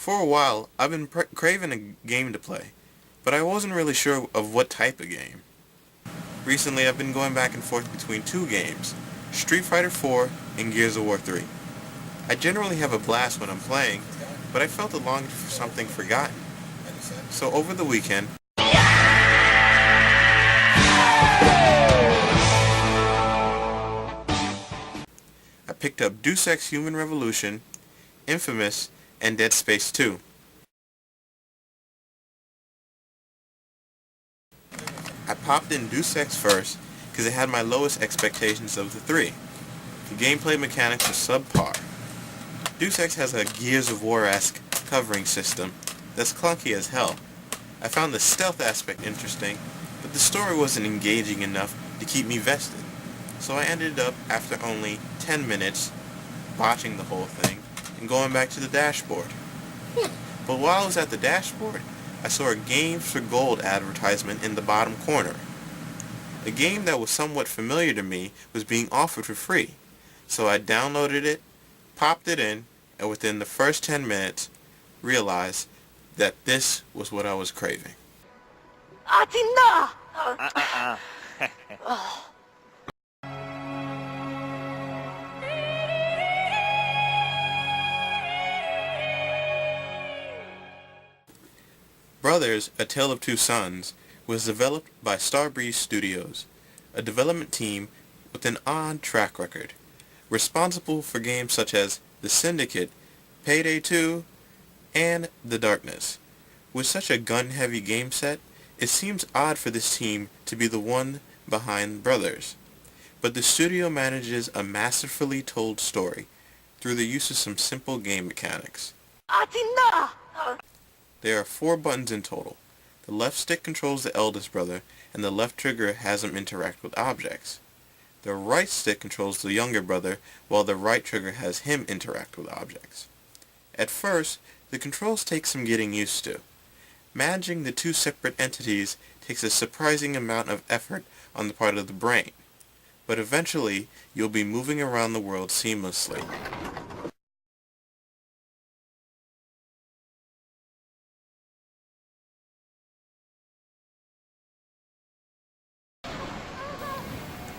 For a while, I've been craving a game to play, but I wasn't really sure of what type of game. Recently, I've been going back and forth between two games, Street Fighter 4 and Gears of War 3. I generally have a blast when I'm playing, but I felt a longing for something forgotten. So over the weekend, I picked up Deus Ex Human Revolution, Infamous, and Dead Space 2. I popped in Deus Ex first because it had my lowest expectations of the three. The gameplay mechanics were subpar. Deus Ex has a Gears of War-esque covering system that's clunky as hell. I found the stealth aspect interesting, but the story wasn't engaging enough to keep me vested. So I ended up, after only 10 minutes, botching the whole thing and going back to the dashboard. But while I was at the dashboard, I saw a Games for Gold advertisement in the bottom corner. A game that was somewhat familiar to me was being offered for free, so I downloaded it, popped it in, and within the first 10 minutes, realized that this was what I was craving. Brothers, A Tale of Two Sons was developed by Starbreeze Studios, a development team with an odd track record, responsible for games such as The Syndicate, Payday 2, and The Darkness. With such a gun-heavy game set, it seems odd for this team to be the one behind Brothers. But the studio manages a masterfully told story through the use of some simple game mechanics. There are 4 buttons in total. The left stick controls the eldest brother, and the left trigger has him interact with objects. The right stick controls the younger brother, while the right trigger has him interact with objects. At first, the controls take some getting used to. Managing the two separate entities takes a surprising amount of effort on the part of the brain, but eventually you'll be moving around the world seamlessly.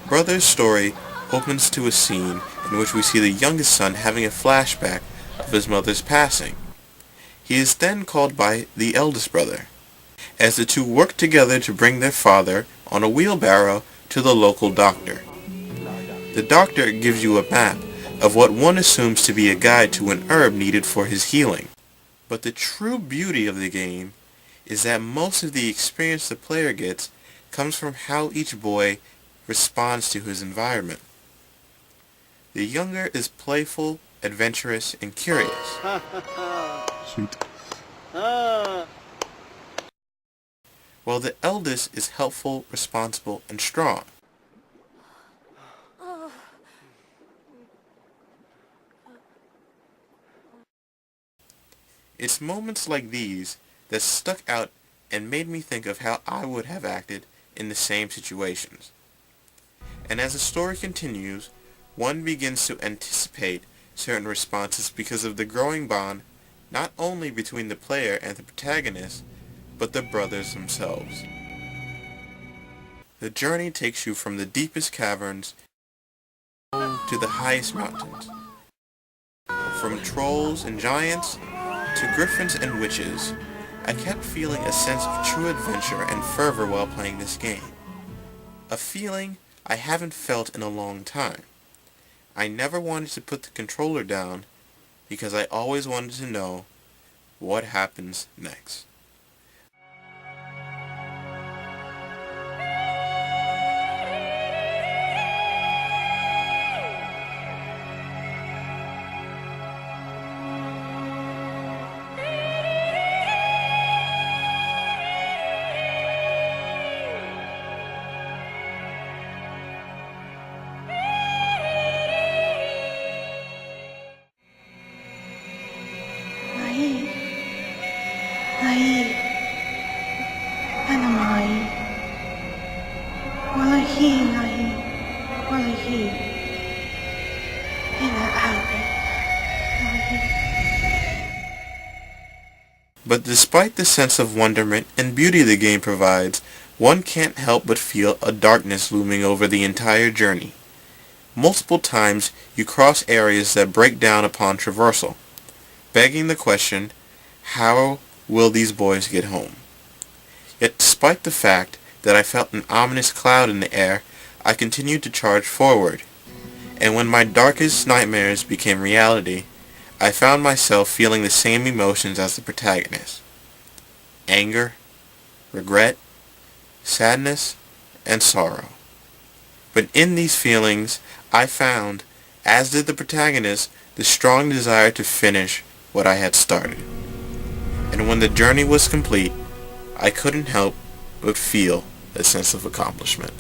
Brother's story opens to a scene in which we see the youngest son having a flashback of his mother's passing. He is then called by the eldest brother, as the two work together to bring their father on a wheelbarrow to the local doctor. The doctor gives you a map of what one assumes to be a guide to an herb needed for his healing. But the true beauty of the game is that most of the experience the player gets comes from how each boy responds to his environment. The younger is playful, adventurous, and curious. Shoot. While the eldest is helpful, responsible, and strong. It's moments like these that stuck out and made me think of how I would have acted in the same situations. And as the story continues, one begins to anticipate certain responses because of the growing bond not only between the player and the protagonist, but the brothers themselves. The journey takes you from the deepest caverns to the highest mountains, from trolls and giants to griffins and witches. I kept feeling a sense of true adventure and fervor while playing this game. A feeling I haven't felt in a long time. I never wanted to put the controller down because I always wanted to know what happens next. Nahi, ana mai. Wallahi, nahi, wallahi. Ina awi, nahi. But despite the sense of wonderment and beauty the game provides, one can't help but feel a darkness looming over the entire journey. Multiple times you cross areas that break down upon traversal, begging the question, how will these boys get home? Yet despite the fact that I felt an ominous cloud in the air, I continued to charge forward. And when my darkest nightmares became reality, I found myself feeling the same emotions as the protagonist. Anger, regret, sadness, and sorrow. But in these feelings, I found, as did the protagonist, the strong desire to finish what I had started. And when the journey was complete, I couldn't help but feel a sense of accomplishment.